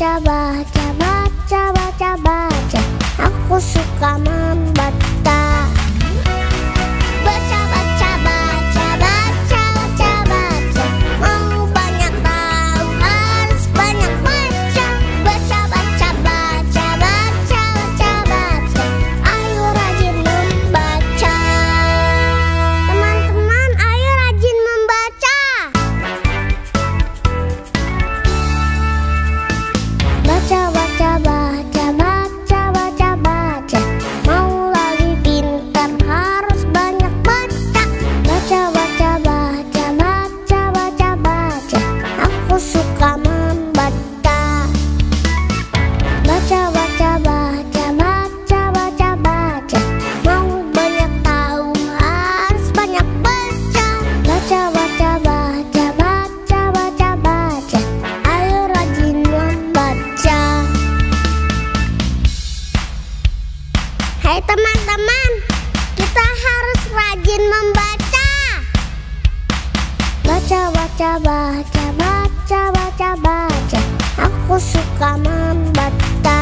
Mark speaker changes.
Speaker 1: baca, baca, baca, baca, baca. Aku suka membaca. Baca, baca, baca, baca, baca, baca. Mau banyak tahu harus banyak baca. Baca, baca, baca, baca, baca, baca. Ayo rajin membaca. Teman-teman, ayo rajin membaca. Baca, baca, baca, baca, baca, baca. Mau lagi pintar harus banyak baca. Baca, baca, baca, baca, baca, baca. Aku suka membaca. Baca, baca, baca, baca, baca, baca. Mau banyak tahu harus banyak baca. Baca, baca, baca, baca, baca, baca. Ayo rajin membaca. Hai teman-teman, kita harus rajin membaca. Baca, baca, baca, baca, baca, baca. Aku suka membaca.